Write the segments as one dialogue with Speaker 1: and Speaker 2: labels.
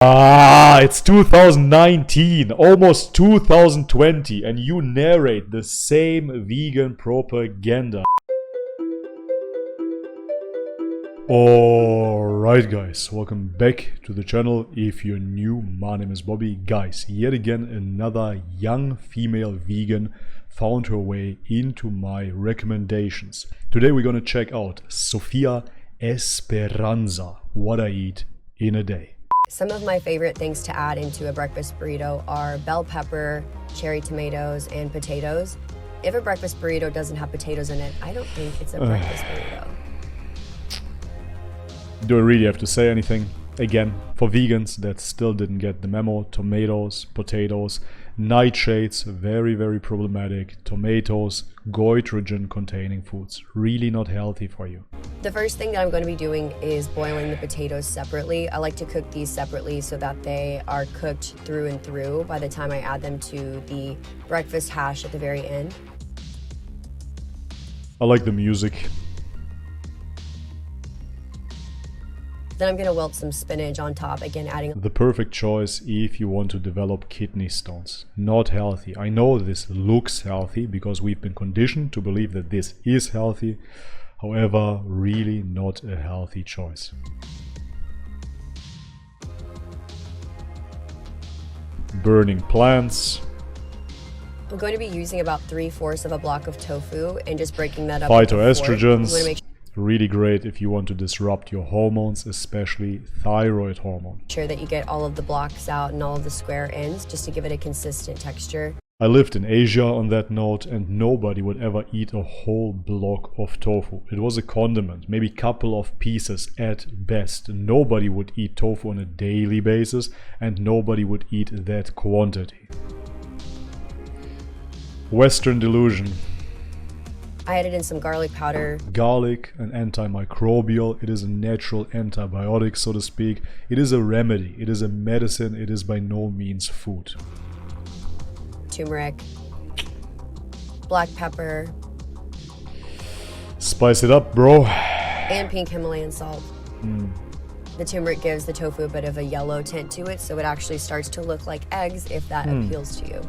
Speaker 1: It's 2019, almost 2020, and you narrate the same vegan propaganda. Alright guys, welcome back to the channel. If you're new, my name is Bobby. Guys, yet again another young female vegan found her way into my recommendations. Today we're gonna check out Sophia Esperanza, what I eat in a day.
Speaker 2: Some of my favorite things to add into a breakfast burrito are bell pepper, cherry tomatoes, and potatoes. If a breakfast burrito doesn't have potatoes in it, I don't think it's a breakfast burrito.
Speaker 1: Do I really have to say anything? Again, for vegans that still didn't get the memo, tomatoes, potatoes, nightshades, very, very problematic. Tomatoes, goitrogen containing foods, really not healthy for you.
Speaker 2: The first thing that I'm going to be doing is boiling the potatoes separately. I like to cook these separately so that they are cooked through and through by the time I add them to the breakfast hash at the very end.
Speaker 1: I like the music.
Speaker 2: Then I'm going to wilt some spinach on top, again adding
Speaker 1: the perfect choice if you want to develop kidney stones. Not healthy. I know this looks healthy because we've been conditioned to believe that this is healthy. However, really not a healthy choice. Burning plants.
Speaker 2: I'm going to be using about 3/4 of a block of tofu and just breaking that up.
Speaker 1: Phytoestrogens. Really great if you want to disrupt your hormones, especially thyroid hormone.
Speaker 2: Make sure that you get all of the blocks out and all of the square ends just to give it a consistent texture.
Speaker 1: I lived in Asia on that note, and nobody would ever eat a whole block of tofu. It was a condiment, maybe a couple of pieces at best. Nobody would eat tofu on a daily basis, and nobody would eat that quantity. Western delusion.
Speaker 2: I added in some garlic powder.
Speaker 1: Garlic, an antimicrobial, it is a natural antibiotic, so to speak. It is a remedy, it is a medicine, it is by no means food.
Speaker 2: Turmeric. Black pepper.
Speaker 1: Spice it up, bro.
Speaker 2: And pink Himalayan salt. The turmeric gives the tofu a bit of a yellow tint to it, so it actually starts to look like eggs if that appeals to you.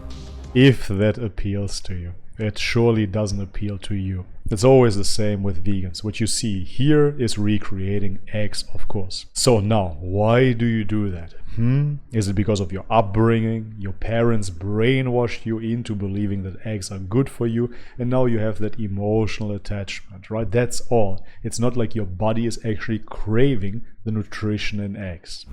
Speaker 1: If that appeals to you. It surely doesn't appeal to you. It's always the same with vegans. What you see here is recreating eggs, of course. So now, why do you do that? Is it because of your upbringing? Your parents brainwashed you into believing that eggs are good for you, and now you have that emotional attachment, right? That's all. It's not like your body is actually craving the nutrition in eggs.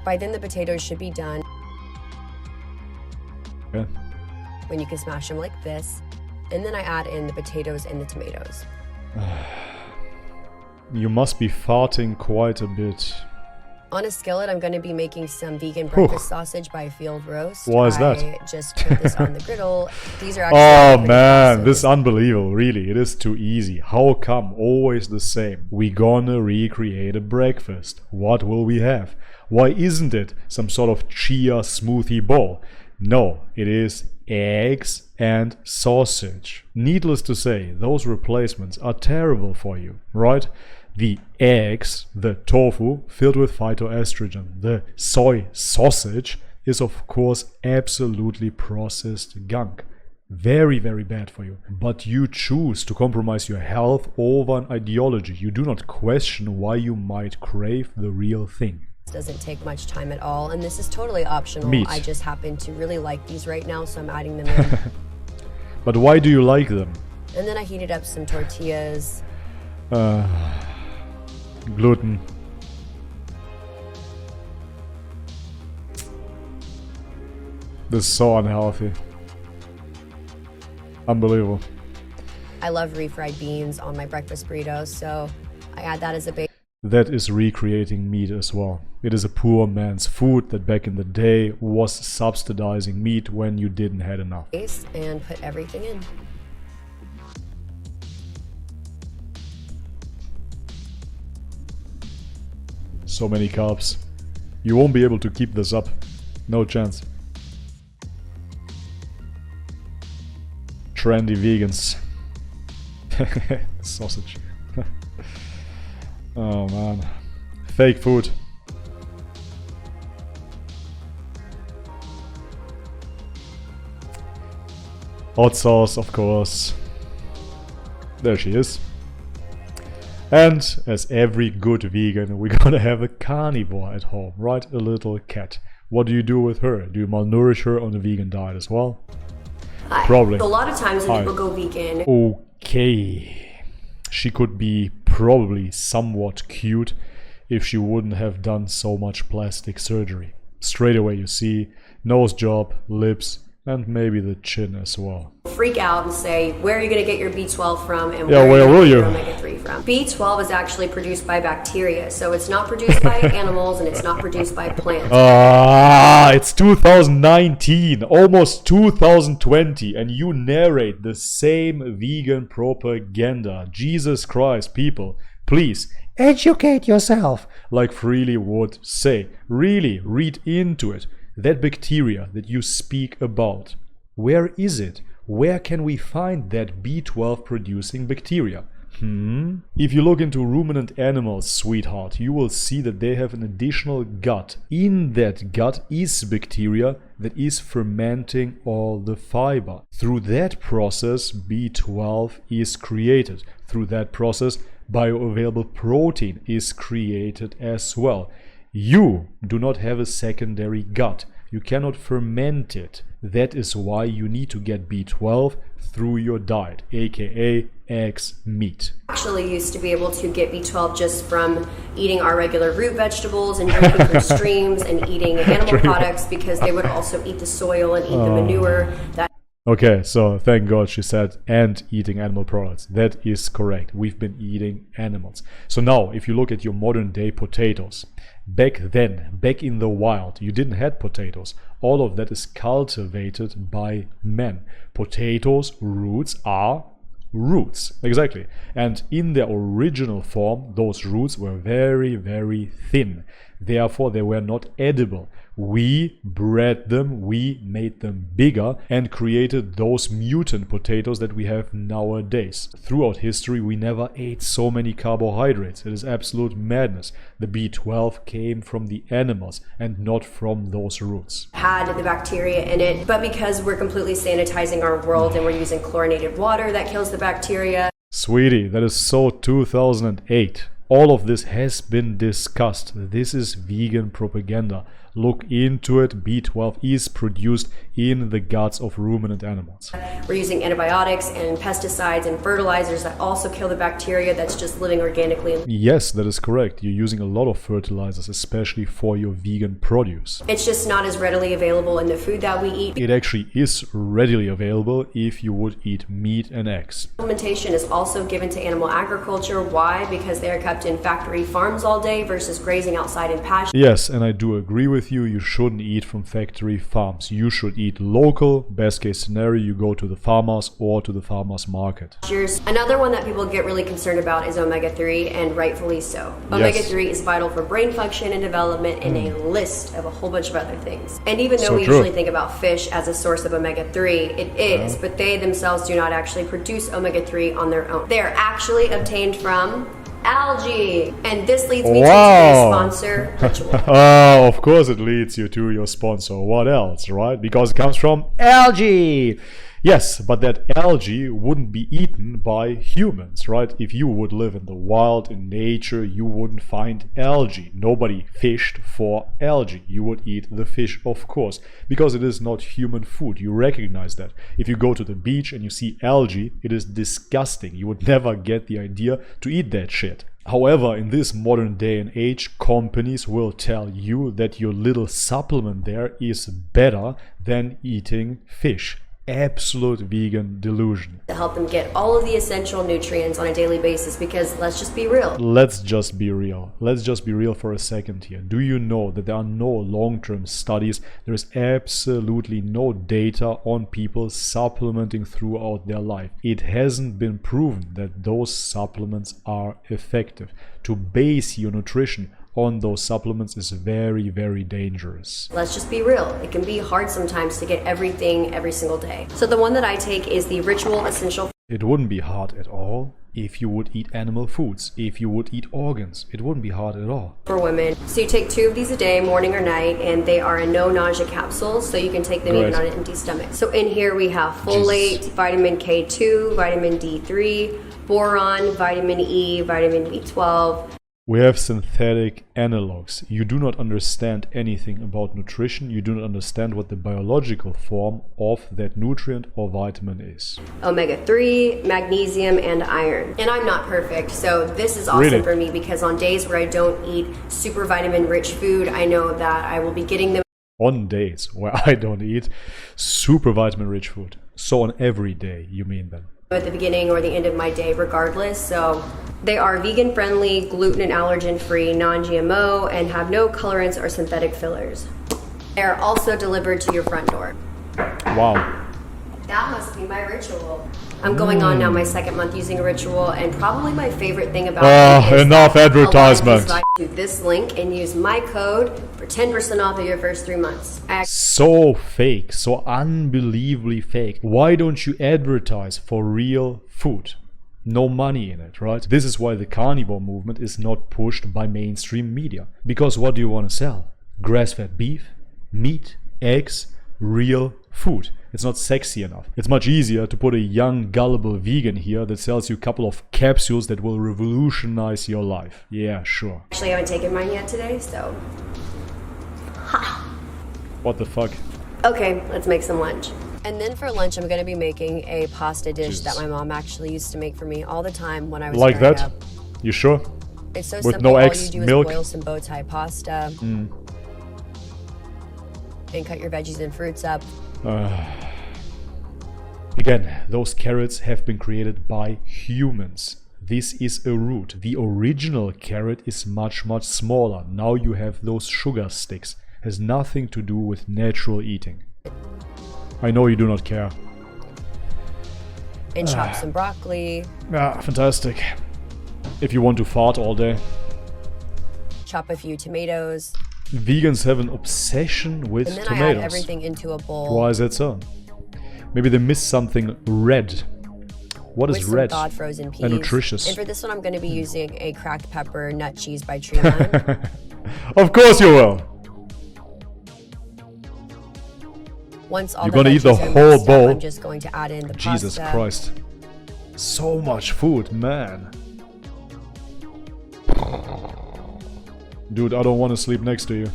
Speaker 2: By then the potatoes should be done.
Speaker 1: Yeah.
Speaker 2: When you can smash them like this. And then I add in the potatoes and the tomatoes.
Speaker 1: You must be farting quite a bit.
Speaker 2: On a skillet, I'm going to be making some vegan breakfast sausage by Field Roast.
Speaker 1: Why is that?
Speaker 2: I just put this on the griddle. These are
Speaker 1: Oh
Speaker 2: actually
Speaker 1: man, this is unbelievable, really. It is too easy. How come? Always the same. We gonna recreate a breakfast. What will we have? Why isn't it some sort of chia smoothie bowl? No, it is eggs and sausage. Needless to say, those replacements are terrible for you, right? The eggs, the tofu, filled with phytoestrogen. The soy sausage is of course absolutely processed gunk. Very, very bad for you. But you choose to compromise your health over an ideology. You do not question why you might crave the real thing.
Speaker 2: Doesn't take much time at all, and this is totally optional.
Speaker 1: Meat.
Speaker 2: I just happen to really like these right now, so I'm adding them in.
Speaker 1: But why do you like them?
Speaker 2: And then I heated up some tortillas.
Speaker 1: Gluten. This is so unhealthy. Unbelievable.
Speaker 2: I love refried beans on my breakfast burritos, so I add that as a base.
Speaker 1: That is recreating meat as well. It is a poor man's food that back in the day was subsidizing meat when you didn't have enough.
Speaker 2: And put everything in.
Speaker 1: So many carbs. You won't be able to keep this up. No chance. trendy vegans. Sausage. Oh man. Fake food. Hot sauce, of course. There she is. And as every good vegan, we're gonna have a carnivore at home, right? A little cat. What do you do with her? Do you malnourish her on a vegan diet as well? Probably.
Speaker 2: A lot of times when people go vegan.
Speaker 1: Okay. She could be probably somewhat cute if she wouldn't have done so much plastic surgery. Straight away you see nose job, lips, and maybe the chin as well.
Speaker 2: Freak out and say, where are you going to get your B12 from and
Speaker 1: where will you?
Speaker 2: Your omega-3 from? B12 is actually produced by bacteria, so it's not produced by animals and it's not produced by plants.
Speaker 1: It's 2019, almost 2020, and you narrate the same vegan propaganda. Jesus Christ, people, please educate yourself, like Freele would say. Really read into it. That bacteria that you speak about, where is it? Where can we find that B12 producing bacteria? If you look into ruminant animals, sweetheart, you will see that they have an additional gut. In that gut is bacteria that is fermenting all the fiber. Through that process, B12 is created. Through that process, bioavailable protein is created as well. You do not have a secondary gut. You cannot ferment it. That is why you need to get B12 through your diet, aka eggs, meat.
Speaker 2: Actually used to be able to get B12 just from eating our regular root vegetables and drinking from streams and eating animal products, because they would also eat the soil and eat the manure.
Speaker 1: Okay, so thank God she said, and eating animal products. That is correct. We've been eating animals. So now, if you look at your modern day potatoes, back then, back in the wild, you didn't have potatoes. All of that is cultivated by men. Potatoes, roots are roots. Exactly. And in their original form, those roots were very, very thin. Therefore, they were not edible. We bred them, we made them bigger and created those mutant potatoes that we have nowadays. Throughout history, we never ate so many carbohydrates. It is absolute madness. The B12 came from the animals and not from those roots.
Speaker 2: Had the bacteria in it, but because we're completely sanitizing our world and we're using chlorinated water that kills the bacteria.
Speaker 1: Sweetie, that is so 2008. All of this has been discussed. This is vegan propaganda. Look into it. B12 is produced in the guts of ruminant animals.
Speaker 2: We're using antibiotics and pesticides and fertilizers that also kill the bacteria that's just living organically.
Speaker 1: Yes, that is correct. You're using a lot of fertilizers, especially for your vegan produce.
Speaker 2: It's just not as readily available in the food that we eat.
Speaker 1: It actually is readily available if you would eat meat and eggs.
Speaker 2: Supplementation is also given to animal agriculture. Why? Because they are kept in factory farms all day versus grazing outside in pastures.
Speaker 1: Yes, and I do agree with you. You shouldn't eat from factory farms. You should eat local. Best case scenario, you go to the farmers or to the farmers market.
Speaker 2: Another one that people get really concerned about is omega-3, and rightfully so. Omega-3 is vital for brain function and development and a list of a whole bunch of other things. And even though we usually think about fish as a source of omega-3, it is, but they themselves do not actually produce omega-3 on their own. They are actually obtained from algae. And this leads me to today's sponsor, Ritual.
Speaker 1: Oh, of course it leads you to your sponsor. What else, right? Because it comes from algae. Yes, but that algae wouldn't be eaten by humans, right? If you would live in the wild, in nature, you wouldn't find algae. Nobody fished for algae. You would eat the fish, of course, because it is not human food. You recognize that. If you go to the beach and you see algae, it is disgusting. You would never get the idea to eat that shit. However, in this modern day and age, companies will tell you that your little supplement there is better than eating fish. Absolute vegan delusion.
Speaker 2: To help them get all of the essential nutrients on a daily basis, because let's just be real.
Speaker 1: Let's just be real. Let's just be real for a second here. Do you know that there are no long-term studies? There is absolutely no data on people supplementing throughout their life. It hasn't been proven that those supplements are effective. To base your nutrition on those supplements is very, very dangerous.
Speaker 2: Let's just be real. It can be hard sometimes to get everything every single day. So the one that I take is the Ritual Essential
Speaker 1: It wouldn't be hard at all if you would eat animal foods, if you would eat organs. It wouldn't be hard at all.
Speaker 2: For women. So you take 2 of these a day, morning or night, and they are a no nausea capsules, so you can take them even on an empty stomach. So in here we have folate, vitamin K2, vitamin D3, boron, vitamin E, vitamin B12.
Speaker 1: We have synthetic analogs. You do not understand anything about nutrition. You do not understand what the biological form of that nutrient or vitamin is.
Speaker 2: Omega-3, magnesium, and iron. And I'm not perfect, so this is awesome for me because on days where I don't eat super vitamin-rich food, I know that I will be getting them.
Speaker 1: On days where I don't eat super vitamin-rich food. So on every day, you mean then?
Speaker 2: At the beginning or the end of my day regardless. So they are vegan friendly, gluten and allergen free, non-GMO, and have no colorants or synthetic fillers. They are also delivered to your front door.
Speaker 1: Wow.
Speaker 2: That must be my ritual. I'm going on now my 2nd month using a ritual, and probably my favorite thing about it is
Speaker 1: enough advertisement.
Speaker 2: To this link and use my code for 10% off of your first 3 months.
Speaker 1: So fake, so unbelievably fake. Why don't you advertise for real food? No money in it, right? This is why the carnivore movement is not pushed by mainstream media. Because what do you want to sell? Grass-fed beef, meat, eggs, real food. It's not sexy enough. It's much easier to put a young, gullible vegan here that sells you a couple of capsules that will revolutionize your life. Yeah, sure.
Speaker 2: Actually, I haven't taken mine yet today, so... Ha!
Speaker 1: What the fuck?
Speaker 2: Okay, let's make some lunch. And then for lunch, I'm going to be making a pasta dish that my mom actually used to make for me all the time when I was
Speaker 1: like
Speaker 2: growing
Speaker 1: that?
Speaker 2: up.
Speaker 1: You sure?
Speaker 2: It's so
Speaker 1: With
Speaker 2: simple.
Speaker 1: no eggs,
Speaker 2: all you do
Speaker 1: milk?
Speaker 2: is boil some bow tie pasta and cut your veggies and fruits up.
Speaker 1: Again, those carrots have been created by humans. This is a root. The original carrot is much, much smaller. Now you have those sugar sticks. Has nothing to do with natural eating. I know you do not care.
Speaker 2: And chop some broccoli.
Speaker 1: Ah, fantastic. If you want to fart all day.
Speaker 2: Chop a few tomatoes.
Speaker 1: Vegans have an obsession with
Speaker 2: tomatoes.
Speaker 1: And then
Speaker 2: I add everything into a bowl.
Speaker 1: Why is that so? Maybe they miss something red. What is red?
Speaker 2: Thawed frozen peas.
Speaker 1: And nutritious.
Speaker 2: And for this one, I'm going to be using a cracked pepper nut cheese by Treeline.
Speaker 1: Of course you will.
Speaker 2: Once all
Speaker 1: You're going to eat the whole bowl.
Speaker 2: I'm just going to add in the
Speaker 1: Jesus
Speaker 2: pasta.
Speaker 1: Christ. So much food, man. Dude, I don't want to sleep next to you.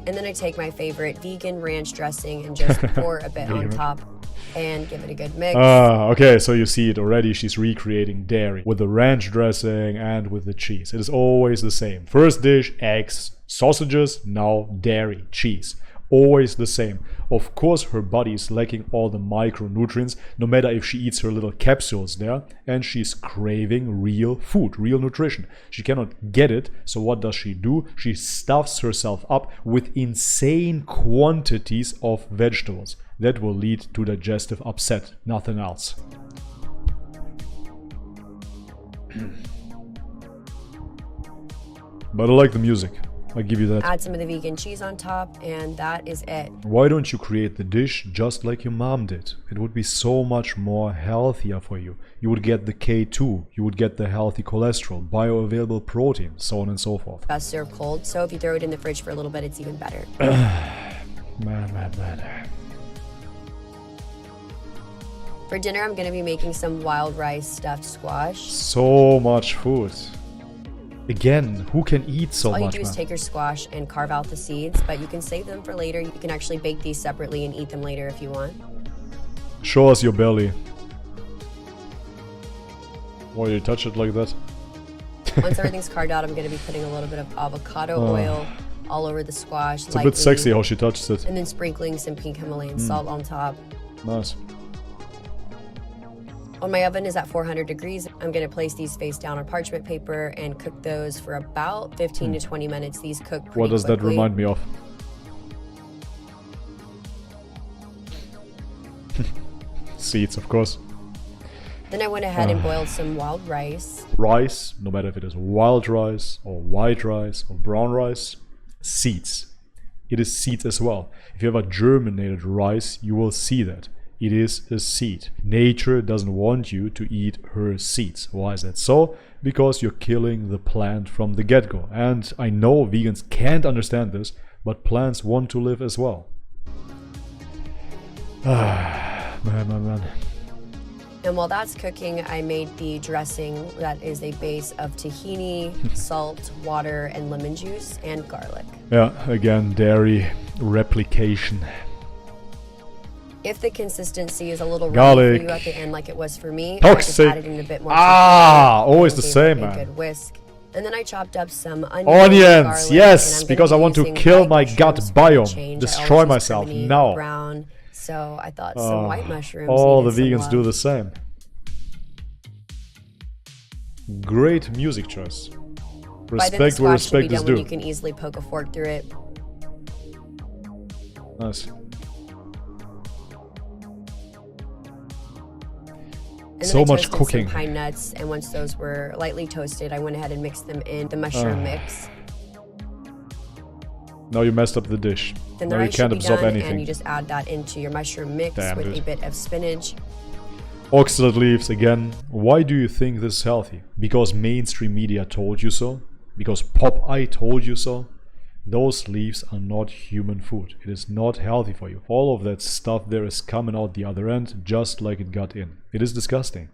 Speaker 2: And then I take my favorite vegan ranch dressing and just pour a bit on top and give it a good mix.
Speaker 1: Okay, so you see it already. She's recreating dairy with the ranch dressing and with the cheese. It is always the same. First dish, eggs, sausages, now dairy, cheese. Always the same. Of course her body is lacking all the micronutrients, no matter if she eats her little capsules there, and she's craving real food, real nutrition. She cannot get it, so what does she do? She stuffs herself up with insane quantities of vegetables. That will lead to digestive upset, nothing else. But I like the music. I give you that.
Speaker 2: Add some of the vegan cheese on top, and that is it.
Speaker 1: Why don't you create the dish just like your mom did? It would be so much more healthier for you. You would get the K2, you would get the healthy cholesterol, bioavailable protein, so on and so forth.
Speaker 2: Best served cold, so if you throw it in the fridge for a little bit, it's even better.
Speaker 1: Man.
Speaker 2: For dinner, I'm going to be making some wild rice stuffed squash.
Speaker 1: So much food. Again, who can eat so much?
Speaker 2: All you do is take your squash and carve out the seeds, but you can save them for later. You can actually bake these separately and eat them later if you want.
Speaker 1: Show us your belly. Why you touch it like that?
Speaker 2: Once everything's carved out, I'm going to be putting a little bit of avocado oil all over the squash.
Speaker 1: It's a bit sexy how she touches it.
Speaker 2: And then sprinkling some pink Himalayan salt on top.
Speaker 1: Nice.
Speaker 2: When my oven is at 400 degrees, I'm going to place these face down on parchment paper and cook those for about 15 to 20 minutes. These cook pretty
Speaker 1: What does
Speaker 2: quickly.
Speaker 1: that remind me of? Seeds, of course.
Speaker 2: Then I went ahead and boiled some wild rice.
Speaker 1: Rice, no matter if it is wild rice or white rice or brown rice, seeds. It is seeds as well. If you have a germinated rice, you will see that. It is a seed. Nature doesn't want you to eat her seeds. Why is that so? Because you're killing the plant from the get-go. And I know vegans can't understand this, but plants want to live as well. Man.
Speaker 2: And while that's cooking, I made the dressing that is a base of tahini, salt, water, and lemon juice, and garlic.
Speaker 1: Yeah, again, dairy replication.
Speaker 2: If the consistency is a little
Speaker 1: Garlic.
Speaker 2: runny for you at the end like it was for me,
Speaker 1: Toxic.
Speaker 2: I just added in a bit more
Speaker 1: always the
Speaker 2: gave
Speaker 1: same,
Speaker 2: it
Speaker 1: man.
Speaker 2: a good whisk. And then I chopped up some onions,
Speaker 1: Onions,
Speaker 2: garlic,
Speaker 1: yes,
Speaker 2: and I'm
Speaker 1: because I
Speaker 2: gonna be
Speaker 1: want to
Speaker 2: using
Speaker 1: kill
Speaker 2: white
Speaker 1: my gut
Speaker 2: mushrooms for a
Speaker 1: biome,
Speaker 2: change. I
Speaker 1: destroy
Speaker 2: always use
Speaker 1: myself
Speaker 2: criminy
Speaker 1: now.
Speaker 2: Brown, so I thought some white mushrooms.
Speaker 1: All the
Speaker 2: needed some
Speaker 1: vegans do
Speaker 2: love.
Speaker 1: the same. Great music choice.
Speaker 2: By then the
Speaker 1: Respect where
Speaker 2: squash should be
Speaker 1: respect is
Speaker 2: done when
Speaker 1: due.
Speaker 2: you can easily poke a fork through it.
Speaker 1: Nice.
Speaker 2: And then
Speaker 1: So
Speaker 2: I
Speaker 1: much
Speaker 2: toasted
Speaker 1: cooking.
Speaker 2: some pine nuts, and once those were lightly toasted, I went ahead and mixed them in the mushroom mix.
Speaker 1: Now you messed up the dish.
Speaker 2: Then the
Speaker 1: Now you
Speaker 2: rice should
Speaker 1: can't
Speaker 2: be
Speaker 1: absorb
Speaker 2: done,
Speaker 1: anything.
Speaker 2: and you just add that into your mushroom mix
Speaker 1: Damn,
Speaker 2: with
Speaker 1: dude.
Speaker 2: a bit of spinach.
Speaker 1: Oxalate leaves again. Why do you think this is healthy? Because mainstream media told you so? Because Popeye told you so? Those leaves are not human food. It is not healthy for you. All of that stuff there is coming out the other end just like it got in. It is disgusting.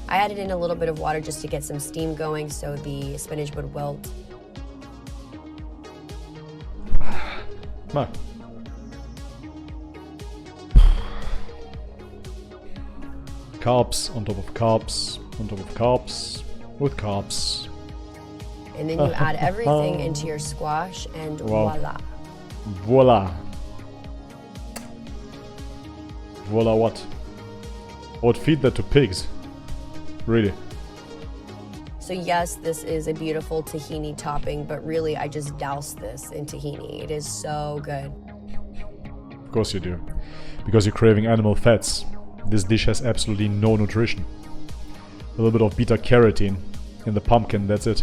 Speaker 2: I added in a little bit of water just to get some steam going so the spinach would wilt.
Speaker 1: Come on. Carbs on top of carbs on top of carbs with carbs.
Speaker 2: And then you add everything into your squash and
Speaker 1: Wow.
Speaker 2: voila.
Speaker 1: Voila. Voila what? I would feed that to pigs. Really.
Speaker 2: So yes, this is a beautiful tahini topping, but really I just doused this in tahini. It is so good.
Speaker 1: Of course you do. Because you're craving animal fats. This dish has absolutely no nutrition. A little bit of beta carotene in the pumpkin, that's it.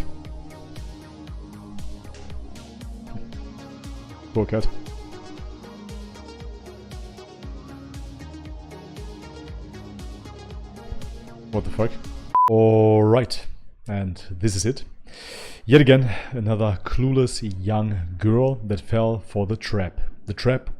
Speaker 1: Poor cat. What the fuck? Alright, and this is it. Yet again, another clueless young girl that fell for the trap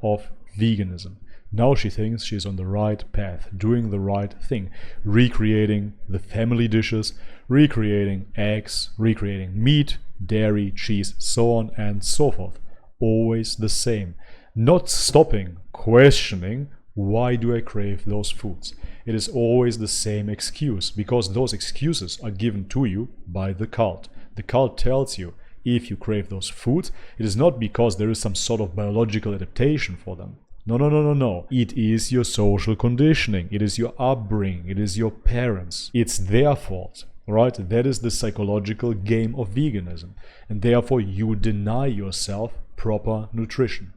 Speaker 1: of veganism. Now she thinks she's on the right path, doing the right thing, recreating the family dishes, recreating eggs, recreating meat, dairy, cheese, so on and so forth. Always the same. Not stopping, questioning, why do I crave those foods? It is always the same excuse, because those excuses are given to you by the cult. The cult tells you, if you crave those foods, it is not because there is some sort of biological adaptation for them. No. It is your social conditioning. It is your upbringing. It is your parents. It's their fault, right? That is the psychological game of veganism. And therefore you deny yourself proper nutrition.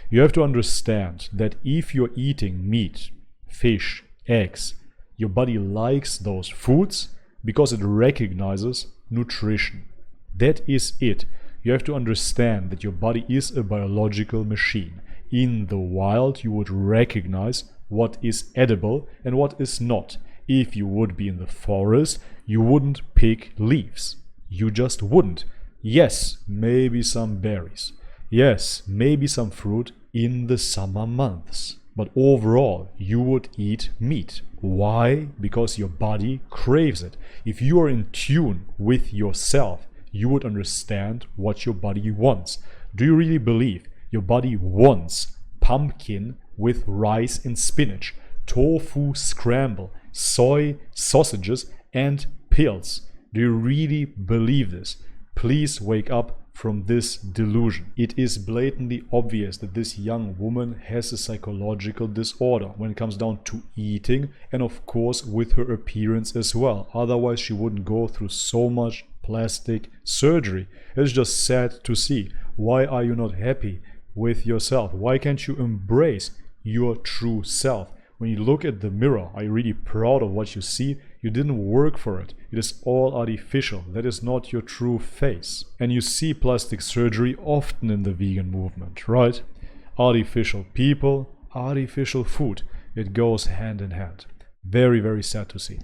Speaker 1: You have to understand that if you're eating meat, fish, eggs, your body likes those foods because it recognizes nutrition. That is it. You have to understand that your body is a biological machine. In the wild, you would recognize what is edible and what is not. If you would be in the forest, you wouldn't pick leaves. You just wouldn't. Yes, maybe some berries. Yes, maybe some fruit in the summer months. But overall, you would eat meat. Why? Because your body craves it. If you are in tune with yourself, you would understand what your body wants. Do you really believe your body wants pumpkin with rice and spinach, tofu scramble, soy sausages, and pills? Do you really believe this? Please wake up from this delusion. It is blatantly obvious that this young woman has a psychological disorder when it comes down to eating, and of course with her appearance as well. Otherwise she wouldn't go through so much plastic surgery. It's just sad to see. Why are you not happy with yourself? Why can't you embrace your true self? When you look at the mirror, are you really proud of what you see? You didn't work for it. It is all artificial. That is not your true face. And you see plastic surgery often in the vegan movement, right? Artificial people, artificial food. It goes hand in hand. Very, very sad to see.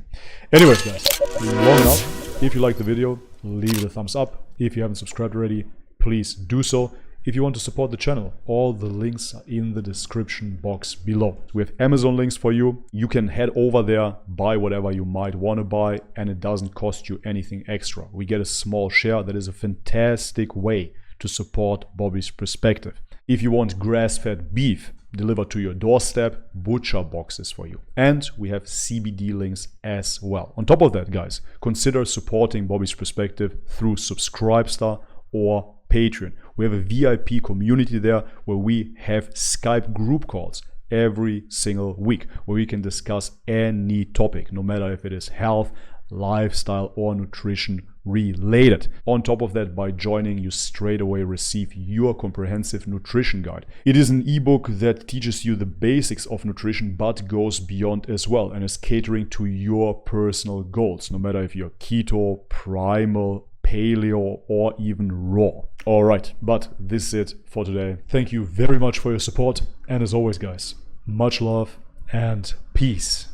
Speaker 1: Anyways, guys, long enough. If you liked the video, leave it a thumbs up. If you haven't subscribed already, please do so. If you want to support the channel, all the links are in the description box below. We have Amazon links for you. You can head over there, buy whatever you might want to buy, and it doesn't cost you anything extra. We get a small share. That is a fantastic way to support Bobby's Perspective. If you want grass-fed beef delivered to your doorstep, BUTCHERBOX is for you. And we have CBD links as well. On top of that, guys, consider supporting Bobby's Perspective through Subscribestar or Patreon. We have a VIP community there where we have Skype group calls every single week where we can discuss any topic, no matter if it is health, lifestyle, or nutrition related. On top of that, by joining, you straight away receive your comprehensive nutrition guide. It is an ebook that teaches you the basics of nutrition but goes beyond as well and is catering to your personal goals, no matter if you're keto, primal, paleo, or even raw. Alright, but this is it for today. Thank you very much for your support, and as always, guys, much love and peace.